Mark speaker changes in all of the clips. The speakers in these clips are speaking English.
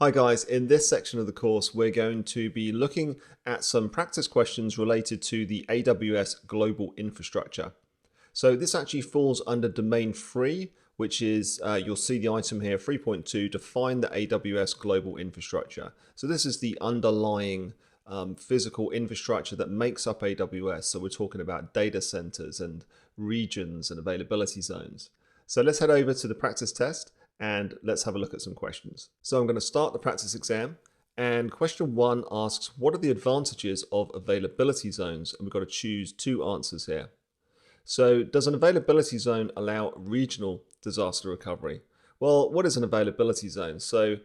Speaker 1: Hi guys, in this section of the course we're going to be looking at some practice questions related to the AWS Global Infrastructure. So this actually falls under domain 3, which is, you'll see the item here, 3.2, define the AWS Global Infrastructure. So this is the underlying physical infrastructure that makes up AWS. So we're talking about data centers and regions and availability zones. So let's head over to the practice test and let's have a look at some questions. So I'm going to start the practice exam, and question 1 asks, what are the advantages of availability zones? And we've got to choose 2 answers here. So does an availability zone allow regional disaster recovery? Well, what is an availability zone? So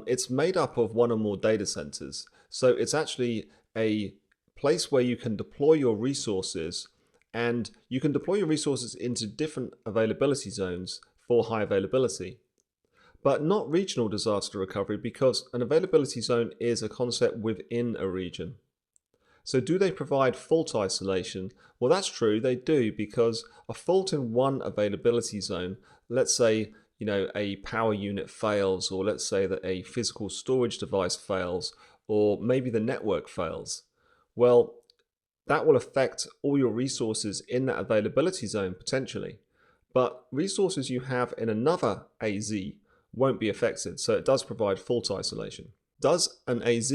Speaker 1: it's made up of one or more data centers. So it's actually a place where you can deploy your resources, and you can deploy your resources into different availability zones for high availability. But not regional disaster recovery, because an availability zone is a concept within a region. So do they provide fault isolation? Well, that's true, they do, because a fault in one availability zone, let's say, a power unit fails, or let's say that a physical storage device fails, or maybe the network fails. Well, that will affect all your resources in that availability zone potentially. But resources you have in another AZ won't be affected, so it does provide fault isolation. Does an AZ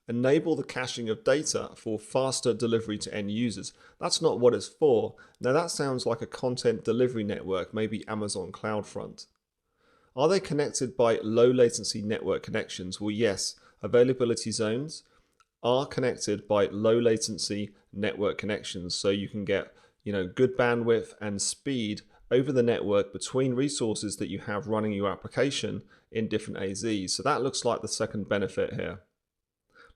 Speaker 1: enable the caching of data for faster delivery to end users? That's not what it's for. Now that sounds like a content delivery network, maybe Amazon CloudFront. Are they connected by low latency network connections? Well, yes, availability zones are connected by low latency network connections, so you can get good bandwidth and speed over the network between resources that you have running your application in different AZs. So that looks like the second benefit here.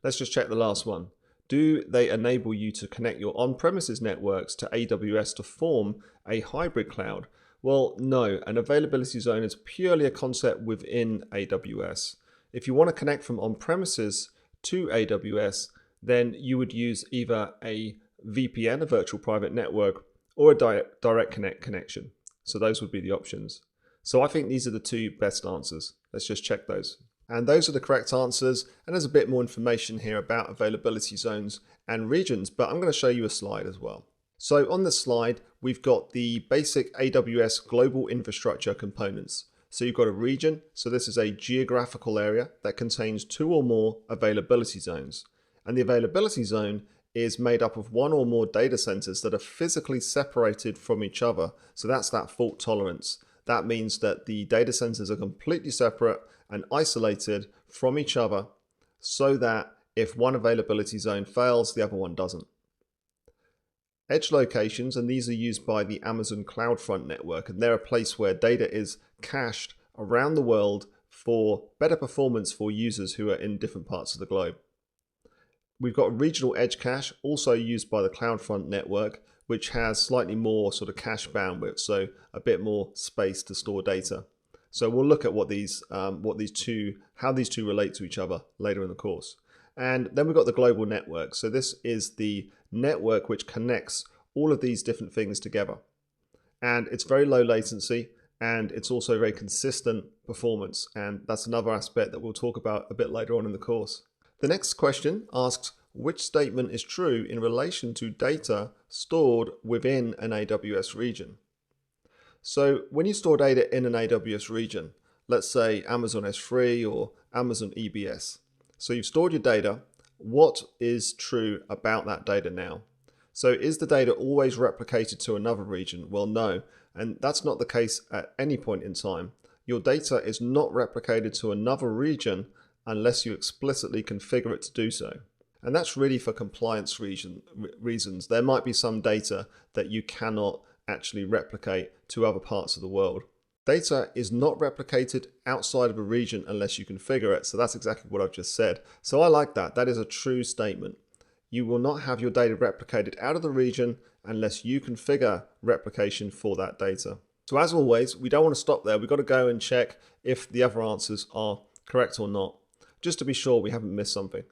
Speaker 1: Let's just check the last one. Do they enable you to connect your on-premises networks to AWS to form a hybrid cloud? Well, no, an availability zone is purely a concept within AWS. If you want to connect from on-premises to AWS, then you would use either a VPN, a virtual private network, or a direct connect connection. So those would be the options. So I think these are the 2 best answers. Let's just check those. And those are the correct answers. And there's a bit more information here about availability zones and regions, but I'm going to show you a slide as well. So on this slide, we've got the basic AWS Global Infrastructure components. So you've got a region. So this is a geographical area that contains 2 or more availability zones. And the availability zone is made up of 1 or more data centers that are physically separated from each other. So that's that fault tolerance. That means that the data centers are completely separate and isolated from each other, so that if one availability zone fails, the other one doesn't. Edge locations, and these are used by the Amazon CloudFront network, and they're a place where data is cached around the world for better performance for users who are in different parts of the globe. We've got regional edge cache, also used by the CloudFront network, which has slightly more sort of cache bandwidth, so a bit more space to store data. So we'll look at how these two relate to each other later in the course. And then we've got the global network. So this is the network which connects all of these different things together. And it's very low latency, and it's also very consistent performance. And that's another aspect that we'll talk about a bit later on in the course. The next question asks, which statement is true in relation to data stored within an AWS region? So when you store data in an AWS region, let's say Amazon S3 or Amazon EBS. So you've stored your data. What is true about that data now? So is the data always replicated to another region? Well, no, and that's not the case at any point in time. Your data is not replicated to another region unless you explicitly configure it to do so. And that's really for compliance reasons. There might be some data that you cannot actually replicate to other parts of the world. Data is not replicated outside of a region unless you configure it. So that's exactly what I've just said. So I like that. That is a true statement. You will not have your data replicated out of the region unless you configure replication for that data. So as always, we don't want to stop there. We've got to go and check if the other answers are correct or not, just to be sure we haven't missed something.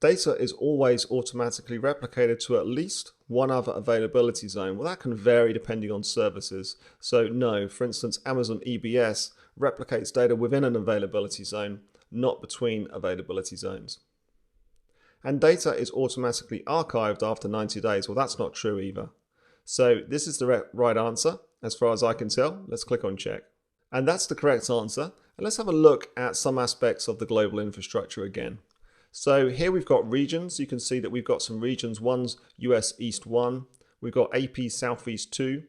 Speaker 1: Data is always automatically replicated to at least one other availability zone. Well, that can vary depending on services. So no, for instance, Amazon EBS replicates data within an availability zone, not between availability zones. And data is automatically archived after 90 days. Well, that's not true either. So this is the right answer as far as I can tell. Let's click on check. And that's the correct answer. And let's have a look at some aspects of the global infrastructure again. So here we've got regions. You can see that we've got some regions. One's US East 1, we've got AP Southeast 2,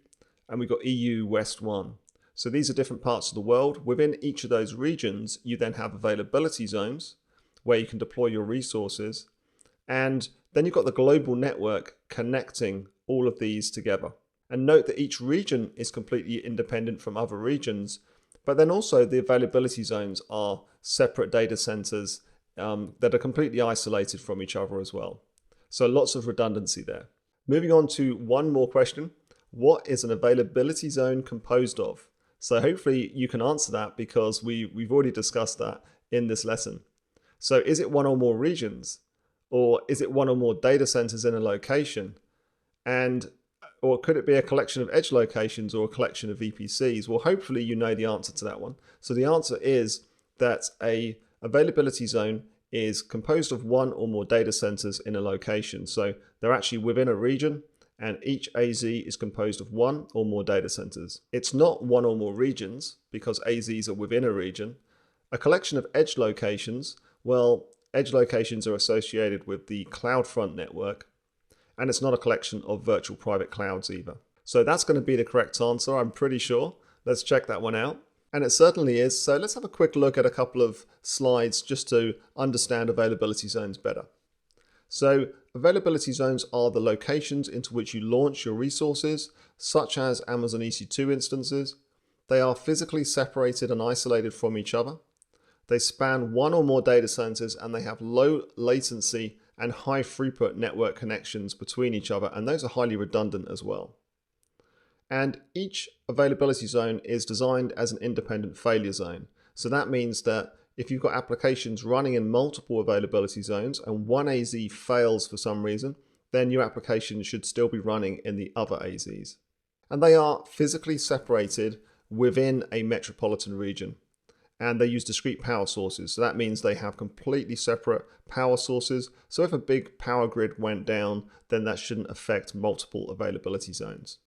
Speaker 1: and we've got EU West 1. So these are different parts of the world. Within each of those regions, you then have availability zones where you can deploy your resources. And then you've got the global network connecting all of these together. And note that each region is completely independent from other regions, but then also the availability zones are separate data centers that are completely isolated from each other as well. So lots of redundancy there. Moving on to one more question. What is an availability zone composed of? So hopefully you can answer that because we've already discussed that in this lesson. So is it one or more regions? Or is it one or more data centers in a location? Or could it be a collection of edge locations or a collection of VPCs? Well, hopefully you know the answer to that one. So the answer is that a availability zone is composed of one or more data centers in a location. So they're actually within a region, and each AZ is composed of one or more data centers. It's not one or more regions because AZs are within a region. A collection of edge locations, well, edge locations are associated with the CloudFront network, and it's not a collection of virtual private clouds either. So that's going to be the correct answer, I'm pretty sure. Let's check that one out. And it certainly is. So let's have a quick look at a couple of slides just to understand availability zones better. So availability zones are the locations into which you launch your resources, such as Amazon EC2 instances. They are physically separated and isolated from each other. They span one or more data centers, and they have low latency and high throughput network connections between each other, and those are highly redundant as well. And each availability zone is designed as an independent failure zone. So that means that if you've got applications running in multiple availability zones and one AZ fails for some reason, then your application should still be running in the other AZs. And they are physically separated within a metropolitan region. And they use discrete power sources. So that means they have completely separate power sources. So if a big power grid went down, then that shouldn't affect multiple availability zones.